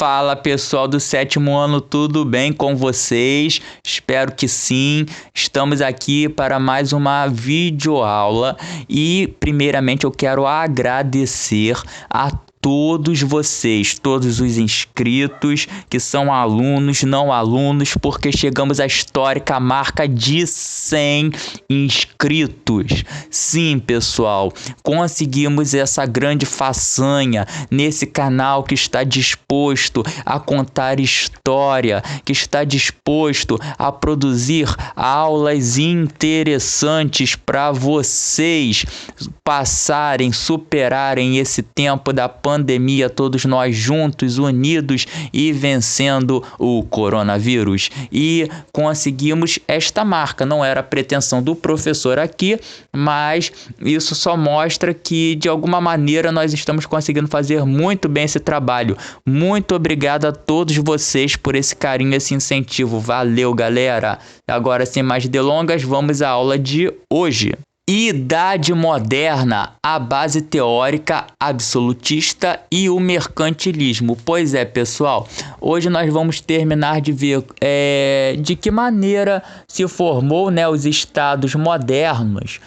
Fala pessoal do sétimo ano, tudo bem com vocês? Espero que sim. Estamos aqui para mais uma videoaula e primeiramente eu quero agradecer a todos vocês, todos os inscritos que são alunos, não alunos, porque chegamos à histórica marca de 100 inscritos. Sim, pessoal, conseguimos essa grande façanha nesse canal que está disposto a contar história, que está disposto a produzir aulas interessantes para vocês passarem, superarem esse tempo da pandemia, todos nós juntos, unidos e vencendo o coronavírus. E conseguimos esta marca. Não era a pretensão do professor aqui, mas isso só mostra que de alguma maneira nós estamos conseguindo fazer muito bem esse trabalho. Muito obrigado a todos vocês por esse carinho, esse incentivo. Valeu, galera! Agora, sem mais delongas, vamos à aula de hoje. Idade Moderna, a base teórica absolutista e o mercantilismo. Pois é, pessoal, hoje nós vamos terminar de ver de que maneira se formou, os estados modernos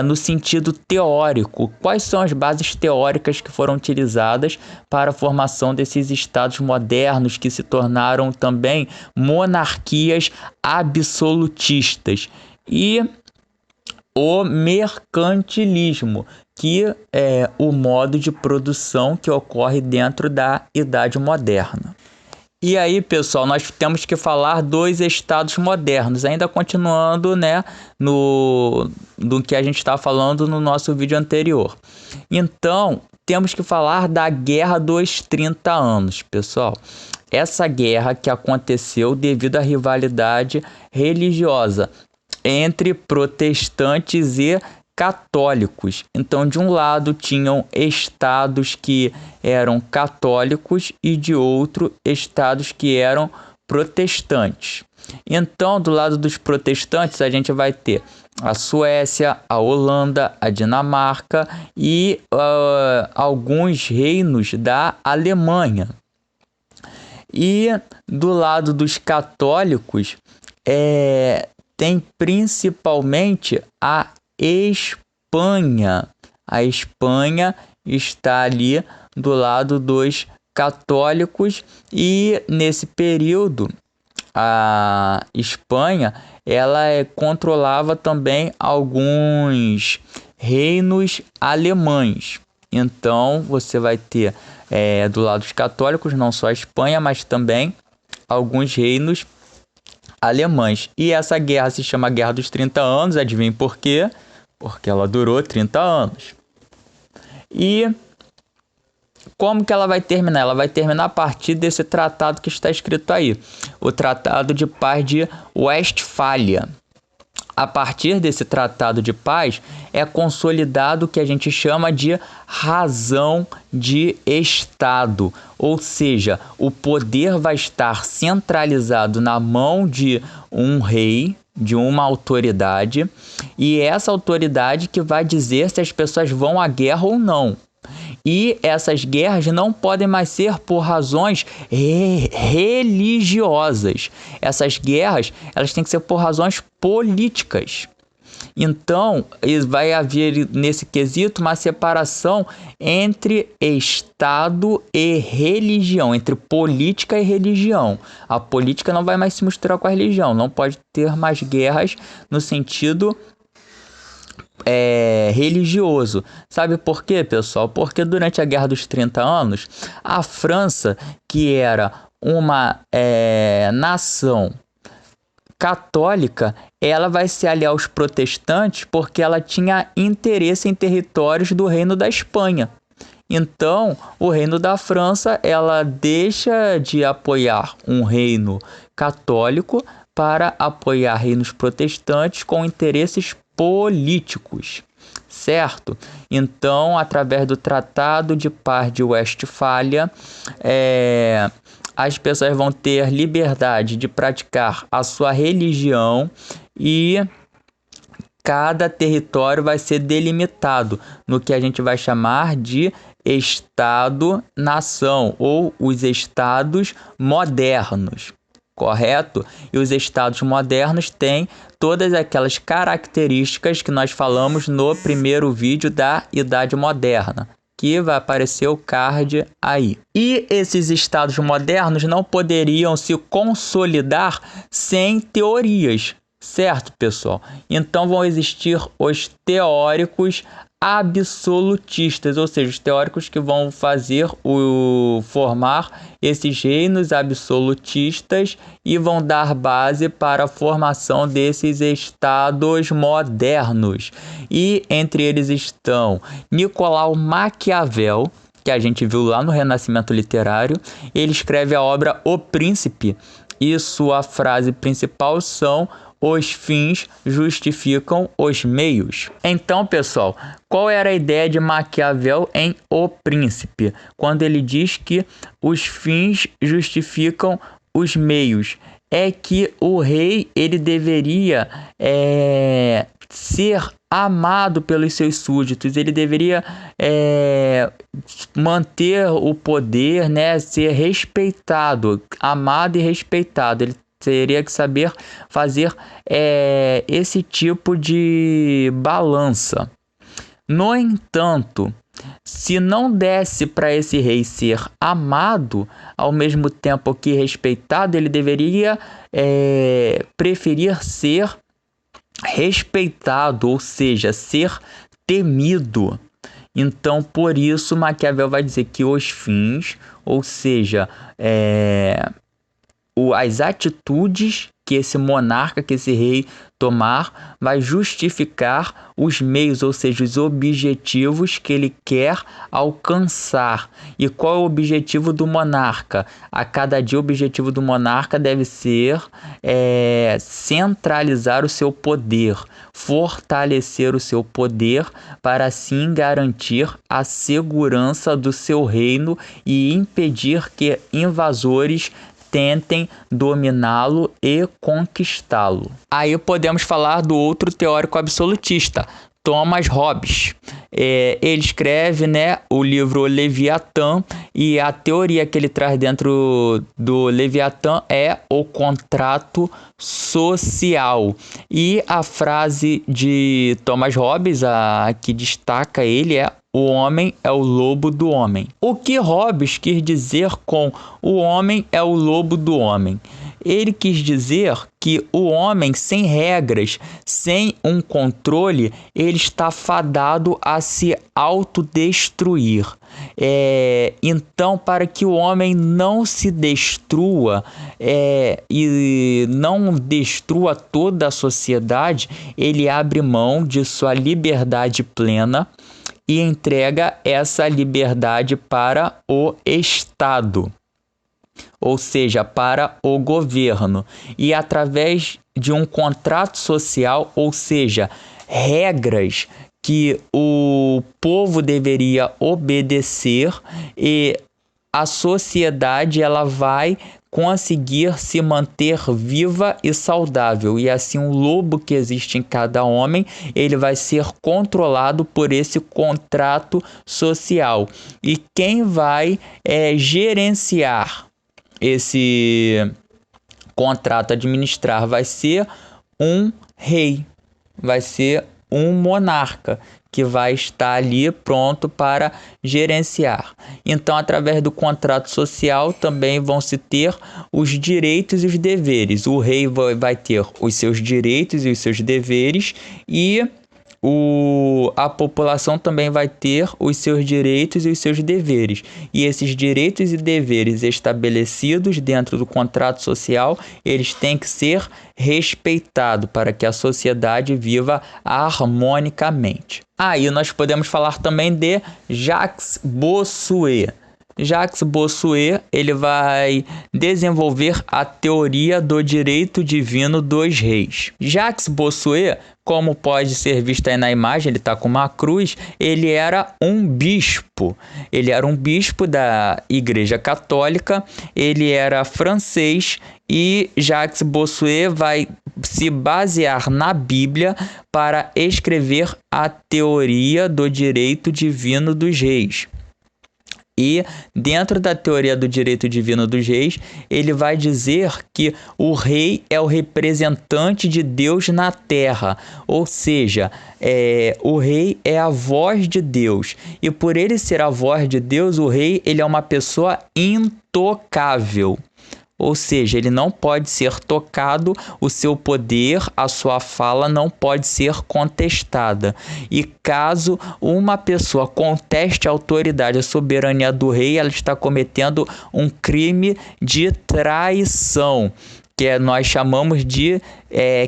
no sentido teórico. Quais são as bases teóricas que foram utilizadas para a formação desses estados modernos que se tornaram também monarquias absolutistas. E o mercantilismo, que é o modo de produção que ocorre dentro da Idade Moderna. E aí, pessoal, nós temos que falar dos estados modernos, ainda continuando, do que a gente está falando no nosso vídeo anterior. Então, temos que falar da Guerra dos 30 anos, pessoal. Essa guerra que aconteceu devido à rivalidade religiosa entre protestantes e católicos. Então, de um lado tinham estados que eram católicos e de outro estados que eram protestantes. Então, do lado dos protestantes, a gente vai ter a Suécia, a Holanda, a Dinamarca e alguns reinos da Alemanha. E do lado dos católicos, tem principalmente a Espanha. A Espanha está ali do lado dos católicos e nesse período a Espanha controlava também alguns reinos alemães. Então você vai ter do lado dos católicos não só a Espanha, mas também alguns reinos alemães. E essa guerra se chama Guerra dos 30 anos, adivinha por quê? Porque ela durou 30 anos. E como que ela vai terminar? Ela vai terminar a partir desse tratado que está escrito aí, o Tratado de Paz de Westfália. A partir desse tratado de paz é consolidado o que a gente chama de razão de Estado, ou seja, o poder vai estar centralizado na mão de um rei, de uma autoridade, e essa autoridade que vai dizer se as pessoas vão à guerra ou não. E essas guerras não podem mais ser por razões religiosas. Essas guerras, elas têm que ser por razões políticas. Então, vai haver nesse quesito uma separação entre Estado e religião, entre política e religião. A política não vai mais se misturar com a religião, não pode ter mais guerras no sentido religioso. Sabe por quê, pessoal? Porque durante a Guerra dos 30 anos, a França, que era uma nação católica, ela vai se aliar aos protestantes porque ela tinha interesse em territórios do Reino da Espanha. Então, o Reino da França, ela deixa de apoiar um reino católico para apoiar reinos protestantes com interesses políticos, certo? Então, através do Tratado de Paz de Westfália, as pessoas vão ter liberdade de praticar a sua religião e cada território vai ser delimitado no que a gente vai chamar de Estado-nação ou os estados modernos, correto? E os estados modernos têm todas aquelas características que nós falamos no primeiro vídeo da Idade Moderna, que vai aparecer o card aí. E esses estados modernos não poderiam se consolidar sem teorias, certo, pessoal? Então vão existir os teóricos absolutistas, ou seja, os teóricos que vão formar esses reinos absolutistas e vão dar base para a formação desses estados modernos. E entre eles estão Nicolau Maquiavel, que a gente viu lá no Renascimento Literário. Ele escreve a obra O Príncipe e sua frase principal são: os fins justificam os meios. Então, pessoal, qual era a ideia de Maquiavel em O Príncipe? Quando ele diz que os fins justificam os meios, é que o rei ele deveria ser amado pelos seus súditos, ele deveria manter o poder, né, ser respeitado, amado e respeitado. Ele teria que saber fazer esse tipo de balança. No entanto, se não desse para esse rei ser amado, ao mesmo tempo que respeitado, ele deveria preferir ser respeitado, ou seja, ser temido. Então, por isso, Maquiavel vai dizer que os fins, ou seja, as atitudes que esse monarca, que esse rei tomar, vai justificar os meios, ou seja, os objetivos que ele quer alcançar. E qual é o objetivo do monarca? A cada dia o objetivo do monarca deve ser centralizar o seu poder, fortalecer o seu poder para assim garantir a segurança do seu reino e impedir que invasores tentem dominá-lo e conquistá-lo. Aí podemos falar do outro teórico absolutista, Thomas Hobbes. Ele escreve, né, o livro Leviatã, e a teoria que ele traz dentro do Leviatã é o contrato social. E a frase de Thomas Hobbes, a que destaca ele, é: o homem é o lobo do homem. O que Hobbes quis dizer com o homem é o lobo do homem? Ele quis dizer que o homem sem regras, sem um controle, ele está fadado a se autodestruir. Então, para que o homem não se destrua e não destrua toda a sociedade, ele abre mão de sua liberdade plena e entrega essa liberdade para o Estado, ou seja, para o governo. E através de um contrato social, ou seja, regras que o povo deveria obedecer, e a sociedade ela vai conseguir se manter viva e saudável, e assim o lobo que existe em cada homem, ele vai ser controlado por esse contrato social. E quem vai gerenciar esse contrato, administrar, vai ser um rei, vai ser um monarca que vai estar ali pronto para gerenciar. Então, através do contrato social também vão se ter os direitos e os deveres. O rei vai ter os seus direitos e os seus deveres, e a população também vai ter os seus direitos e os seus deveres. E esses direitos e deveres estabelecidos dentro do contrato social, eles têm que ser respeitados para que a sociedade viva harmonicamente. Aí nós podemos falar também de Jacques Bossuet. Jacques Bossuet, ele vai desenvolver a teoria do direito divino dos reis. Jacques Bossuet, como pode ser visto aí na imagem, ele está com uma cruz, ele era um bispo. Ele era um bispo da Igreja Católica, ele era francês e Jacques Bossuet vai se basear na Bíblia para escrever a teoria do direito divino dos reis. E dentro da teoria do direito divino dos reis, ele vai dizer que o rei é o representante de Deus na terra, ou seja, o rei é a voz de Deus. E por ele ser a voz de Deus, o rei ele é uma pessoa intocável. Ou seja, ele não pode ser tocado, o seu poder, a sua fala não pode ser contestada. E caso uma pessoa conteste a autoridade, a soberania do rei, ela está cometendo um crime de traição, que nós chamamos de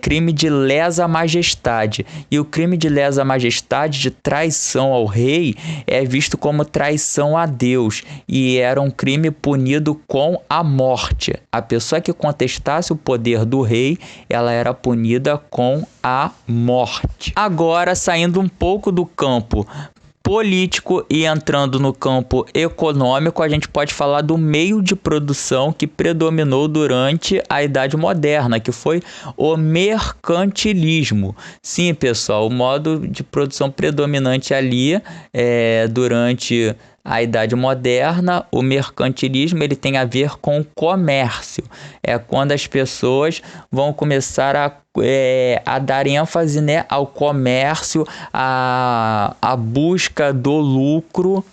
crime de lesa majestade. E o crime de lesa majestade, de traição ao rei, é visto como traição a Deus e era um crime punido com a morte. A pessoa que contestasse o poder do rei, ela era punida com a morte. Agora, saindo um pouco do campo político e entrando no campo econômico, a gente pode falar do meio de produção que predominou durante a Idade Moderna, que foi o mercantilismo. Sim, pessoal, o modo de produção predominante ali durante a Idade Moderna, o mercantilismo, ele tem a ver com o comércio. É quando as pessoas vão começar a dar ênfase, né, ao comércio, a busca do lucro.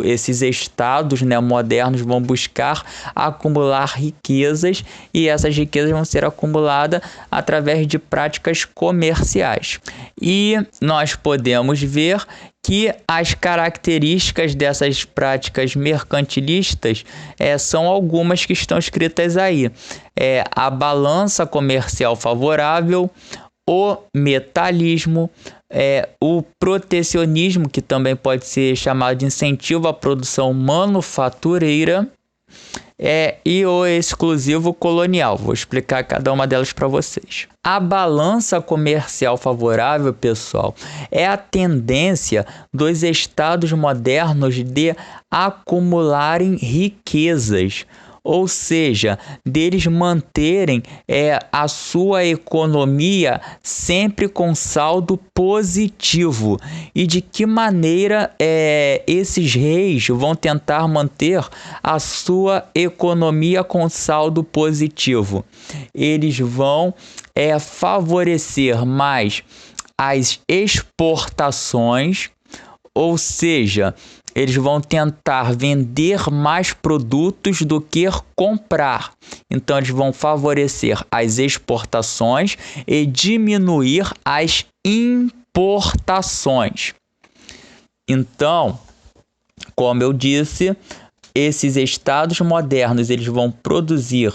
Esses estados, né, modernos vão buscar acumular riquezas e essas riquezas vão ser acumuladas através de práticas comerciais. E nós podemos ver que as características dessas práticas mercantilistas são algumas que estão escritas aí. A balança comercial favorável, o metalismo, o protecionismo, que também pode ser chamado de incentivo à produção manufatureira, e o exclusivo colonial. Vou explicar cada uma delas para vocês. A balança comercial favorável, pessoal, é a tendência dos estados modernos de acumularem riquezas, ou seja, deles manterem a sua economia sempre com saldo positivo. E de que maneira esses reis vão tentar manter a sua economia com saldo positivo? Eles vão favorecer mais as exportações, ou seja, eles vão tentar vender mais produtos do que comprar. Então, eles vão favorecer as exportações e diminuir as importações. Então, como eu disse, esses estados modernos eles vão produzir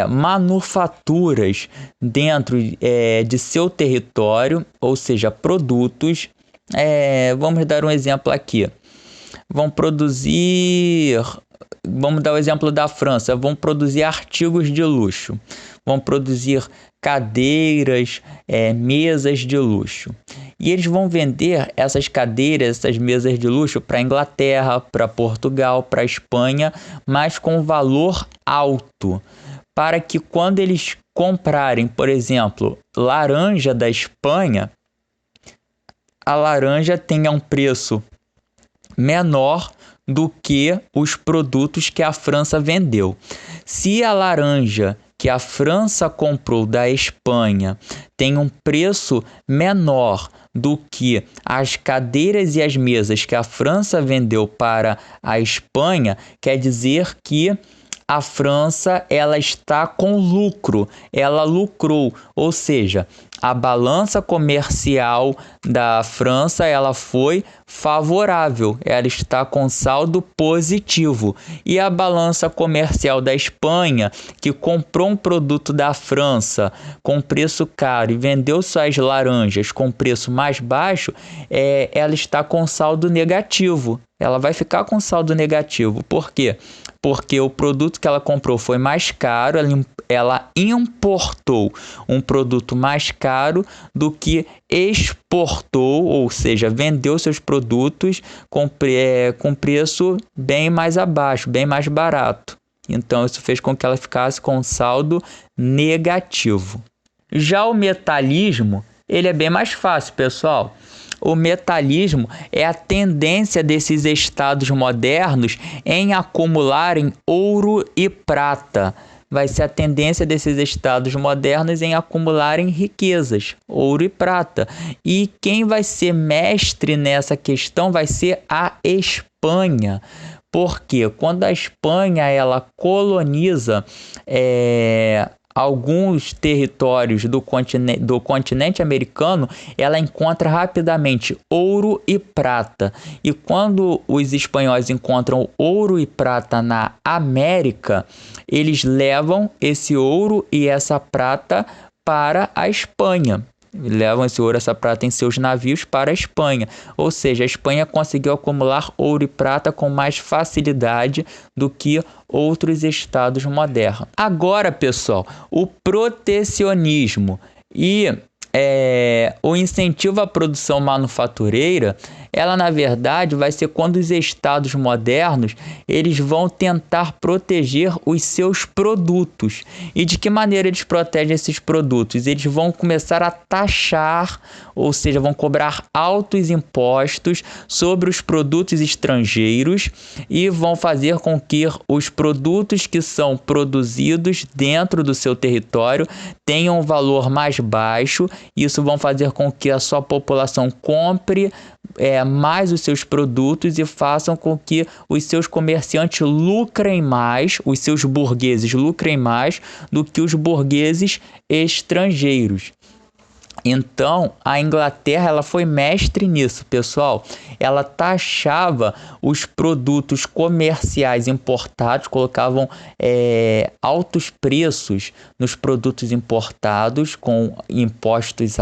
manufaturas dentro de seu território, ou seja, produtos. Vamos dar um exemplo aqui. Vamos dar o exemplo da França, vão produzir artigos de luxo, vão produzir cadeiras, mesas de luxo. E eles vão vender essas cadeiras, essas mesas de luxo para a Inglaterra, para Portugal, para a Espanha, mas com valor alto, para que quando eles comprarem, por exemplo, laranja da Espanha, a laranja tenha um preço menor do que os produtos que a França vendeu. Se a laranja que a França comprou da Espanha tem um preço menor do que as cadeiras e as mesas que a França vendeu para a Espanha, quer dizer que a França ela está com lucro, ela lucrou, ou seja, a balança comercial da França ela foi favorável, ela está com saldo positivo. E a balança comercial da Espanha, que comprou um produto da França com preço caro e vendeu suas laranjas com preço mais baixo, ela está com saldo negativo. ela vai ficar com saldo negativo. Por quê? Porque o produto que ela comprou foi mais caro, ela importou um produto mais caro do que exportou, ou seja, vendeu seus produtos com preço bem mais abaixo, bem mais barato. Então, isso fez com que ela ficasse com um saldo negativo. Já o metalismo, ele é bem mais fácil, pessoal. O metalismo é a tendência desses estados modernos em acumularem ouro e prata. Vai ser a tendência desses estados modernos em acumularem riquezas, ouro e prata. E quem vai ser mestre nessa questão vai ser a Espanha. Porque quando a Espanha ela coloniza alguns territórios do continente americano, ela encontra rapidamente ouro e prata. E quando os espanhóis encontram ouro e prata na América, eles levam esse ouro e essa prata para a Espanha. Levam esse ouro e essa prata em seus navios para a Espanha. Ou seja, a Espanha conseguiu acumular ouro e prata com mais facilidade do que outros estados modernos. Agora, pessoal, o protecionismo e o incentivo à produção manufatureira, ela na verdade vai ser quando os estados modernos eles vão tentar proteger os seus produtos. E de que maneira eles protegem esses produtos? Eles vão começar a taxar, ou seja, vão cobrar altos impostos sobre os produtos estrangeiros e vão fazer com que os produtos que são produzidos dentro do seu território tenham um valor mais baixo. Isso vão fazer com que a sua população compre mais os seus produtos e façam com que os seus comerciantes lucrem mais, os seus burgueses lucrem mais do que os burgueses estrangeiros. Então, a Inglaterra ela foi mestre nisso, pessoal. Ela taxava os produtos comerciais importados, colocavam altos preços nos produtos importados com impostos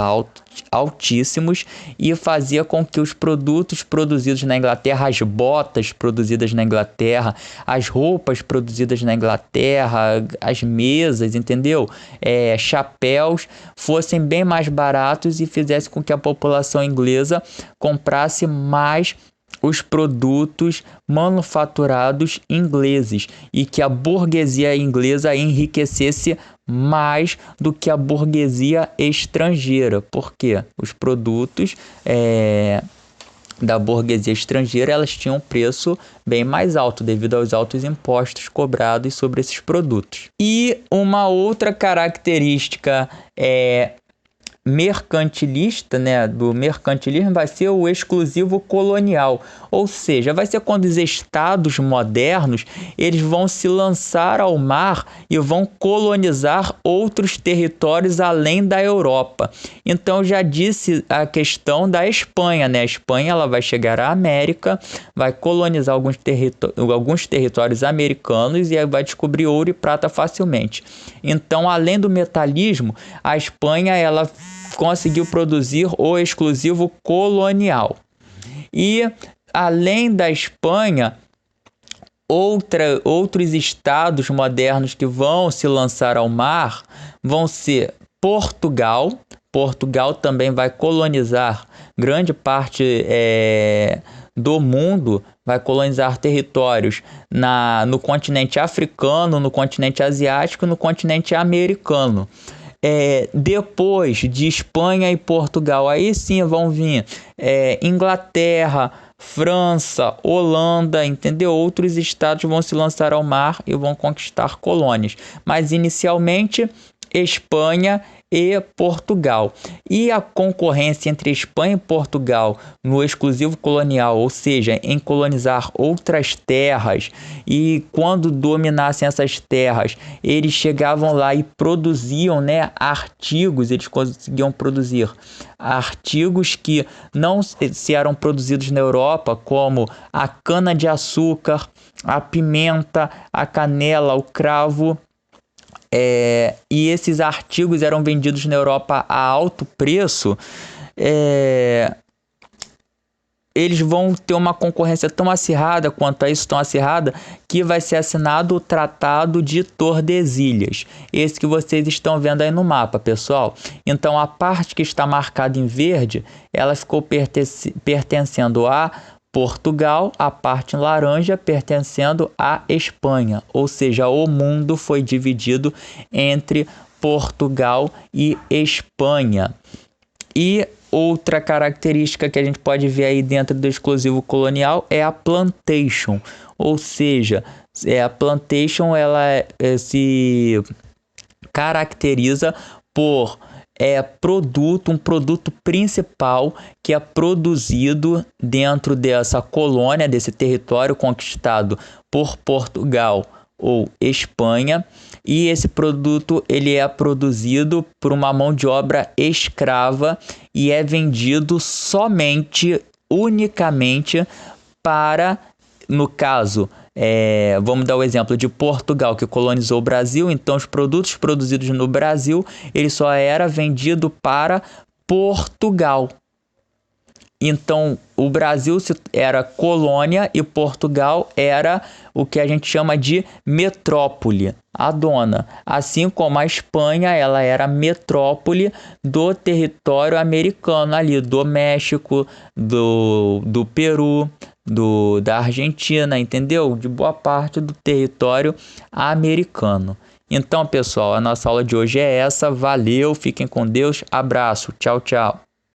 altíssimos e fazia com que os produtos produzidos na Inglaterra, as botas produzidas na Inglaterra, as roupas produzidas na Inglaterra, as mesas, entendeu? Chapéus fossem bem mais baratos e fizesse com que a população inglesa comprasse mais os produtos manufaturados ingleses e que a burguesia inglesa enriquecesse mais do que a burguesia estrangeira. Por quê? Os produtos da burguesia estrangeira elas tinham um preço bem mais alto devido aos altos impostos cobrados sobre esses produtos. E uma outra característica mercantilista, do mercantilismo vai ser o exclusivo colonial, ou seja, vai ser quando os estados modernos eles vão se lançar ao mar e vão colonizar outros territórios além da Europa. Então já disse a questão da Espanha, A Espanha ela vai chegar à América, vai colonizar alguns territórios americanos e aí vai descobrir ouro e prata facilmente. Então, além do metalismo, a Espanha ela conseguiu produzir o exclusivo colonial. E, além da Espanha, outros estados modernos que vão se lançar ao mar vão ser Portugal. Portugal também vai colonizar grande parte do mundo, vai colonizar territórios no continente africano, no continente asiático e no continente americano. Depois de Espanha e Portugal, aí sim vão vir Inglaterra, França, Holanda, entendeu? Outros estados vão se lançar ao mar e vão conquistar colônias. Mas inicialmente Espanha e Portugal. E a concorrência entre Espanha e Portugal no exclusivo colonial, ou seja, em colonizar outras terras, e quando dominassem essas terras, eles chegavam lá e produziam artigos, eles conseguiam produzir artigos que não se eram produzidos na Europa, como a cana-de-açúcar, a pimenta, a canela, o cravo. E esses artigos eram vendidos na Europa a alto preço. eles vão ter uma concorrência tão acirrada quanto a isso, tão acirrada, que vai ser assinado o Tratado de Tordesilhas. Esse que vocês estão vendo aí no mapa, pessoal. Então, a parte que está marcada em verde, ela ficou pertencendo a Portugal, a parte laranja pertencendo à Espanha. Ou seja, o mundo foi dividido entre Portugal e Espanha. E outra característica que a gente pode ver aí dentro do exclusivo colonial é a plantation, ou seja, a plantation ela se caracteriza por um produto principal que é produzido dentro dessa colônia, desse território conquistado por Portugal ou Espanha, e esse produto ele é produzido por uma mão de obra escrava e é vendido unicamente para, no caso, vamos dar o exemplo de Portugal, que colonizou o Brasil. Então os produtos produzidos no Brasil, ele só era vendido para Portugal. Então, o Brasil era colônia e Portugal era o que a gente chama de metrópole, a dona. Assim como a Espanha, ela era metrópole do território americano ali, do México, do Peru, da Argentina, entendeu? De boa parte do território americano. Então, pessoal, a nossa aula de hoje é essa. Valeu, fiquem com Deus, abraço, tchau, tchau.